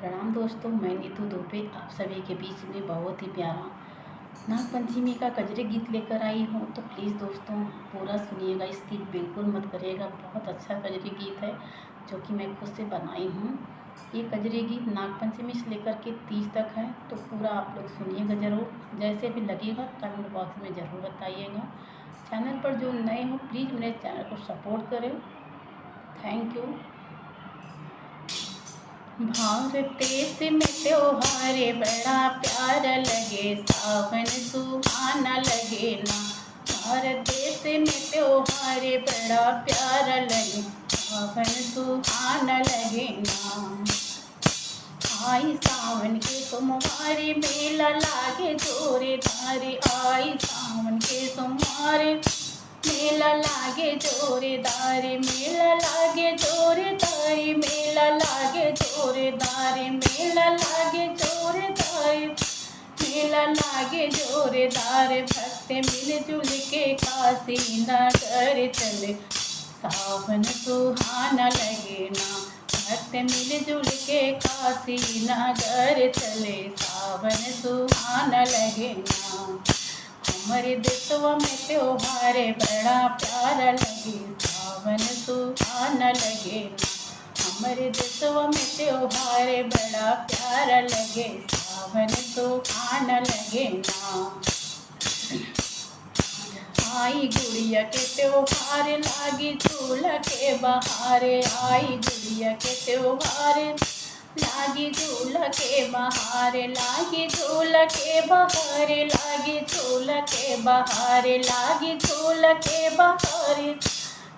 प्रणाम दोस्तों, मैं नीतू दुबे आप सभी के बीच में बहुत ही प्यारा नाग पंचमी का कजरी गीत लेकर आई हूँ। तो प्लीज़ दोस्तों पूरा सुनिएगा, स्किप बिल्कुल मत करिएगा। बहुत अच्छा कजरी गीत है जो कि मैं खुद से बनाई हूँ। ये कजरी गीत नाग पंचमी से लेकर के 30 तक है, तो पूरा आप लोग सुनिएगा ज़रूर। जैसे भी लगेगा कमेंट बॉक्स में ज़रूर बताइएगा। चैनल पर जो नए हो प्लीज़ मेरे चैनल को सपोर्ट करें। Thank you. भारत देश में त्योहार बड़ा प्यारा लगे, सावन सुहाना लगे ना। भारत देश में त्योहार बड़ा प्यारा लगे, सावन सुहाना लगे ना। आई सावन के सोमवारे मेला लागे जोरे धारे, आई सावन के सोमवारे मेला लागे जोरेदारे, मेला लागे जोरेदारे, मेला लागे जोरेदारे, मेला लागे जोरेदारे, मेला लागे जोरेदारे। भक्त मिलजुल के काशी नगर चले, सावन सुहाना लगे ना। भक्त मिलजुल के काशी नगर चले, सावन सुहाना लगे ना। हमारे देशवा में त्योहार बड़ा प्यारा लगे, सावन सुहाना लगे ना। हमारे देशवा में त्योहार बड़ा प्यारा लगे, सावन सुहाना लगे ना। आई गुड़िया के त्योहार लागी झूला के बहारे, आई गुड़िया के त्योहार लागी झूला के बहारे, लागी झूला के बहारे, लागी झूला के बहारे, लागी झूला के बहारे,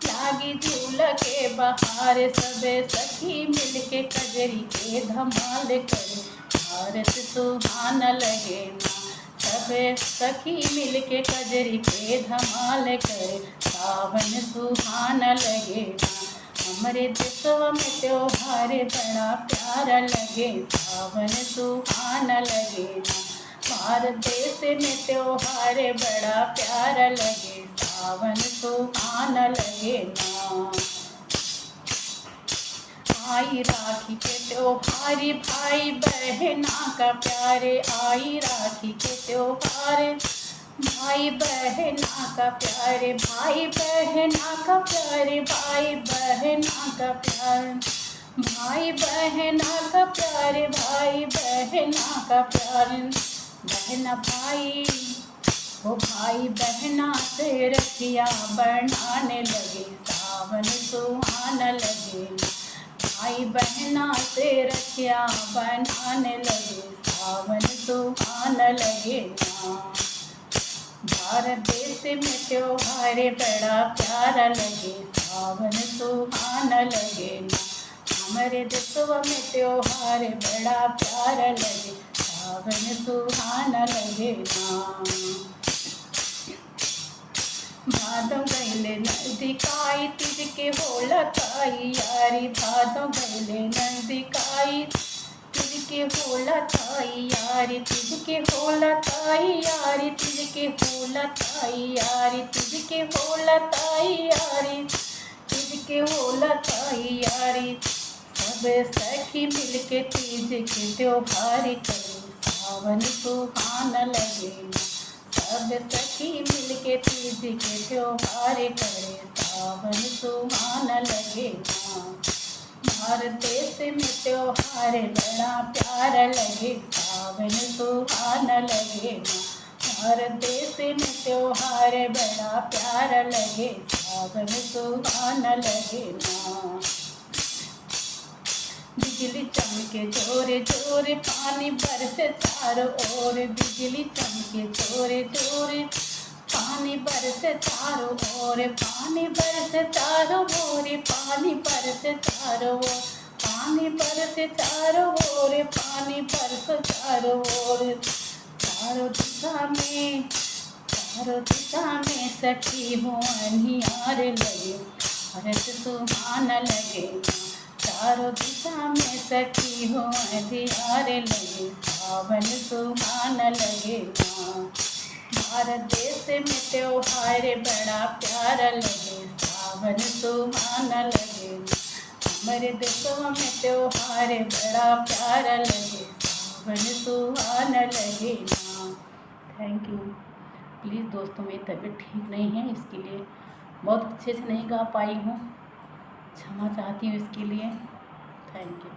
लागी झूला के बहारे। सबे सखी मिलके कजरी के धमाल करे, भारत सुहाना लगे ना। सबे सखी मिलके कजरी के धमाल करे, सावन सुहाना लगे ना। हमारे देशवा में त्योहार बड़ा प्यारा लगे, सावन सुहाना लगे ना। भारत देश में त्योहार बड़ा प्यारा लगे, सावन सुहाना लगे ना। आई राखी के त्योहार भाई बहना का प्यारे, आई राखी के त्योहार भाई बहना का प्यारे, भाई बहना का प्यारे, भाई बहना का प्यारे, भाई बहना का प्यारे, भाई बहना का प्यारे। बहना भाई वो भाई बहना से रखिया बनाने लगे, सावन सुहाना लगे। भाई बहना से रखिया बनाने लगे, सावन सुहाना लगे ना। भारत देश में त्योहार बड़ा प्यारा लगे, सावन सुहाना लगे ना। हमारे देशवा में त्योहार बड़ा प्यारा लगे, सावन सुहाना लगे ना। भादो गैले नजदीकाई तीज के होला ताई यारी, भादो गैले नजदीकाई तीज के होला ताई यारी, तीज के होला ताई यारी, तीज के होला ताई यारी, तीज के होला ताई यारी, तीज के होला ताई यारी। सब सखी मिलके तीज के त्योहार करे, सावन सुहाना लगे ना। सब सखी मिलके तीज के त्योहार करे, सावन सुहाना लगे ना। भारत देश में त्योहार बड़ा प्यारा लगे, सावन सुहाना लगे ना। भारत देश में त्योहार बड़ा प्यारा लगे, सावन सुहाना लगे ना। बिजली चमके जोरे जोरे पानी बरसे चारों ओर, बिजली चमके जोरे जोरे पानी बरसे चारों ओर, पानी बरसे चारों ओर, पानी बरसे चारों ओर, पानी बरसे चारों ओर, पानी बरसे चारों ओर। चारों दिशा में, चारों दिशा में सखी हो अनियार लगे, भारत सुहाना लगे ना। चारों दिशा में सखी हो अंधियार लगे, सावन सुहाना लगे ना। भारत देश में त्योहार बड़ा प्यारा लगे, सावन सुहाना लगे ना। हमारे देशों में त्योहार बड़ा प्यारा लगे, सावन सुहाना लगे ना। Thank you. प्लीज़ दोस्तों, मेरी तबीयत ठीक नहीं है, इसके लिए बहुत अच्छे से नहीं गा पाई हूँ, क्षमा चाहती हूँ इसके लिए। Thank you.